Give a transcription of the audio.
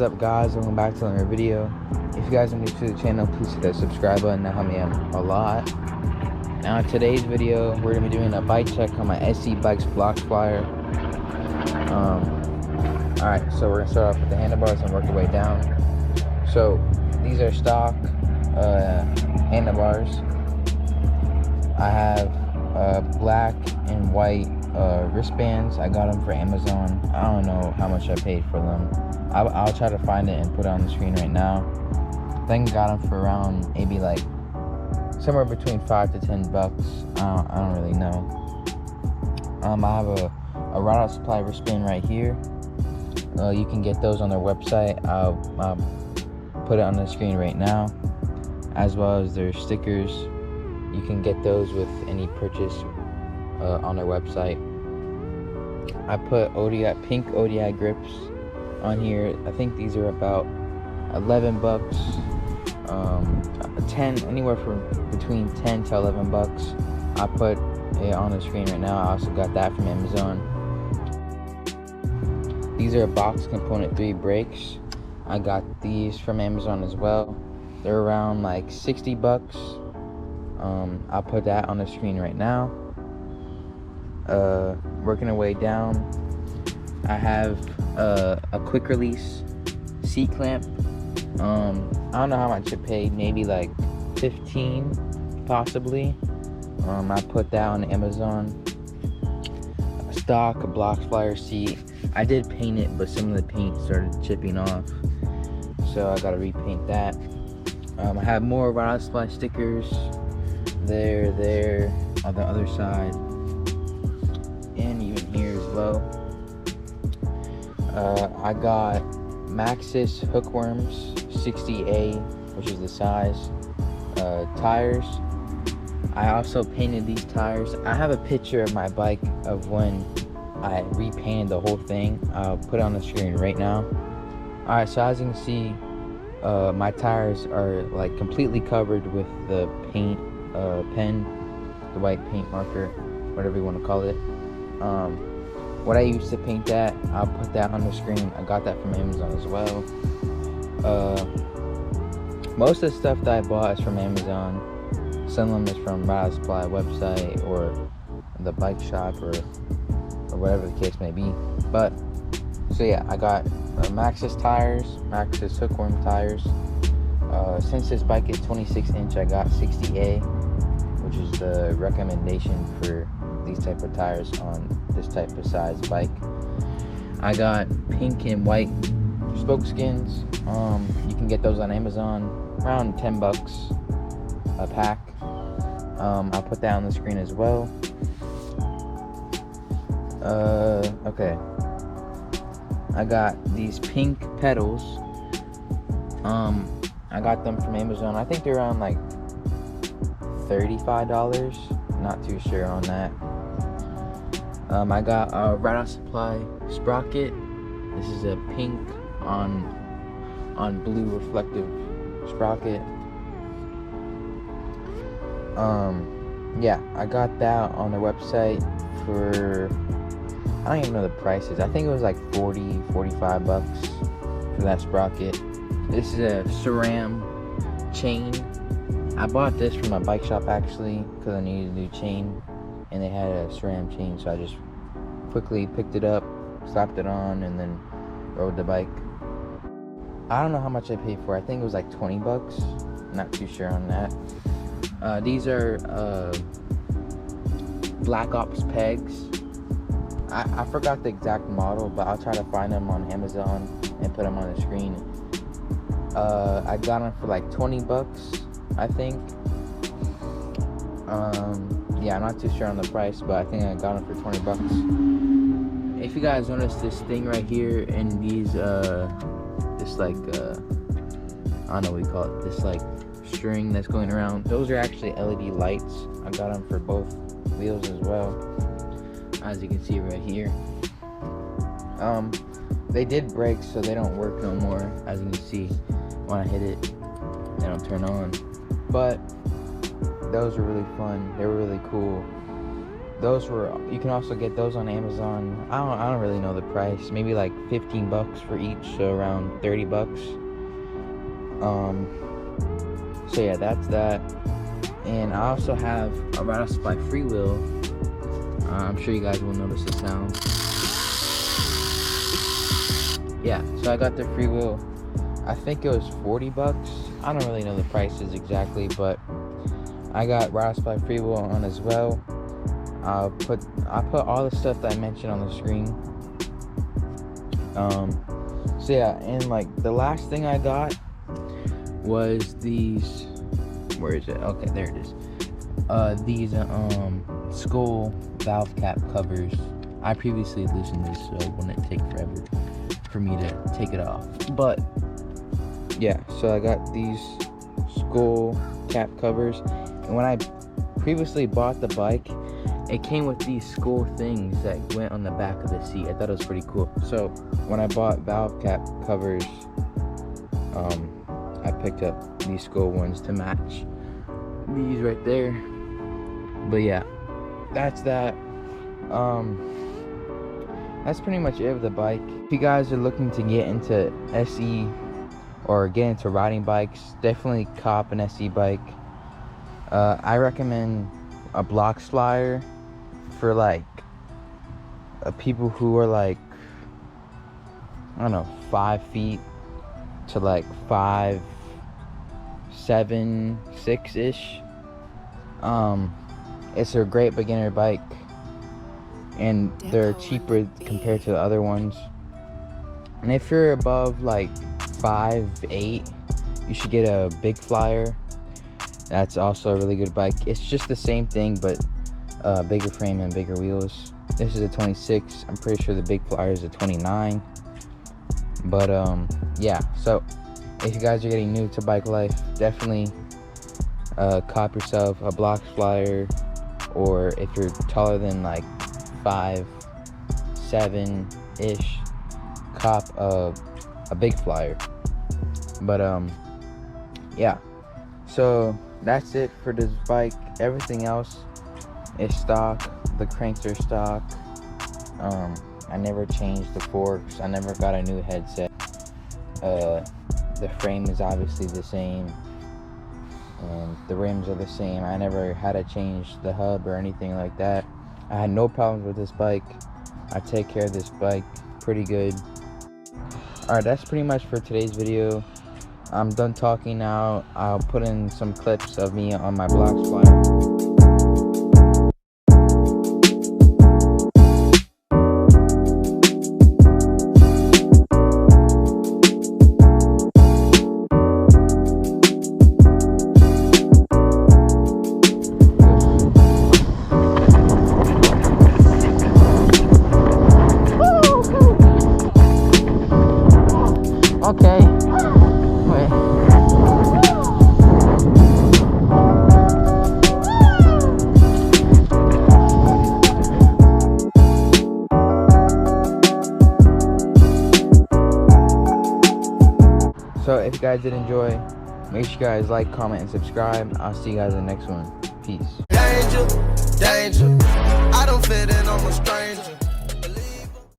What is up, guys? Welcome back to another video. If you guys are new to the channel, please hit that subscribe button. That help me out a lot. Now in today's video, we're gonna be doing a bike check on my SC Bikes block flyer. Alright, so we're gonna start off with the handlebars and work our way down. So these are stock handlebars. I have black and white wristbands. I got them for Amazon. I don't know how much I paid for them. I'll try to find it and put it on the screen right now. I think I got them for around maybe like somewhere between $5 to $10. I don't really know. I have a Ride Out Supply wristband right here. You can get those on their website. I'll put it on the screen right now, as well as their stickers. You can get those with any purchase on their website. I put pink ODI grips on here. I think these are about $11, 10, anywhere from between 10 to $11. I put it on the screen right now. I also got that from Amazon. These are box component 3 brakes. I got these from Amazon as well. They're around like $60. I'll put that on the screen right now. Working our way down, I have a quick release seat clamp. I don't know how much it paid, maybe like 15 possibly. I put that on Amazon. Stock block flyer seat. I did paint it, but some of the paint started chipping off, so I gotta repaint that. I have more Ride Out Supply stickers there on the other side, and even here as well. I got Maxxis hookworms 60A, which is the size. Tires. I also painted these tires. I have a picture of my bike of when I repainted the whole thing. I'll put it on the screen right now. Alright, so as you can see, my tires are like completely covered with the paint pen, the white paint marker, whatever you want to call it. What I used to paint that, I'll put that on the screen. I got that from Amazon as well. Most of the stuff that I bought is from Amazon. Some of them is from Ride Out Supply website or the bike shop or whatever the case may be. But so yeah, I got Maxxis tires, Maxxis hookworm tires. Since this bike is 26-inch, I got 60A, which is the recommendation for these type of tires on this type of size bike. I got pink and white spoke skins. You can get those on Amazon, around $10 a pack. I'll put that on the screen as well. Okay. I got these pink pedals. I got them from Amazon. I think they're around like $35. Not too sure on that. I got a Ride Out Supply sprocket. This is a pink on blue reflective sprocket. Yeah, I got that on their website for, I don't even know the prices. I think it was like $45 for that sprocket. This is a SRAM chain. I bought this from my bike shop actually because I needed a new chain, and they had a SRAM chain, so I just quickly picked it up, slapped it on, and then rode the bike. I don't know how much I paid for it. I think it was like $20. Not too sure on that. These are Black Ops pegs. I forgot the exact model, but I'll try to find them on Amazon and put them on the screen. I got them for like $20, I think. Yeah, I'm not too sure on the price, but I think I got them for $20. If you guys notice this thing right here and these this like I don't know what you call it, this like string that's going around, those are actually LED lights. I got them for both wheels as well, as you can see right here. They did break, so they don't work no more. As you can see, when I hit it, they don't turn on. But those are really fun. They were really cool. those were, you can also get those on Amazon. I don't really know the price. Maybe like 15 bucks for each, so around 30 bucks. So yeah, that's that. And I also have a rattle supply freewheel. I'm sure you guys will notice the sound. Yeah, so I got the freewheel. I think it was 40 bucks. I don't really know the prices exactly, but I got rattle supply freewheel on as well. I put all the stuff that I mentioned on the screen. So yeah, and like the last thing I got was these. Where is it? Okay, there it is. These skull valve cap covers. I previously loosened this, so it wouldn't take forever for me to take it off. But yeah, so I got these skull cap covers, and when I previously bought the bike, it came with these skull things that went on the back of the seat. I thought it was pretty cool. So when I bought valve cap covers, I picked up these skull ones to match these right there. But yeah, that's that. That's pretty much it with the bike. If you guys are looking to get into SE or get into riding bikes, definitely cop an SE bike. I recommend a block flyer for like people who are like, I don't know, 5 feet to like 5, 7, 6-ish. It's a great beginner bike, and they're cheaper compared to the other ones. And if you're above like 5'8", you should get a big flyer. That's also a really good bike. It's just the same thing, but bigger frame and bigger wheels. This is a 26. I'm pretty sure the big flyer is a 29. But yeah, so if you guys are getting new to bike life, definitely cop yourself a block flyer, or if you're taller than like 5'7" cop a big flyer. But yeah, so that's it for this bike. Everything else is stock. The cranks are stock. I never changed the forks. I never got a new headset. The frame is obviously the same, and the rims are the same. I never had to change the hub or anything like that. I had no problems with this bike. I take care of this bike pretty good. Alright, that's pretty much for today's video. I'm done talking now. I'll put in some clips of me on my blocks flyer. Okay. Wait. So if you guys did enjoy, make sure you guys like, comment, and subscribe. I'll see you guys in the next one. Peace. Danger, danger. I don't fit in, I'm a stranger.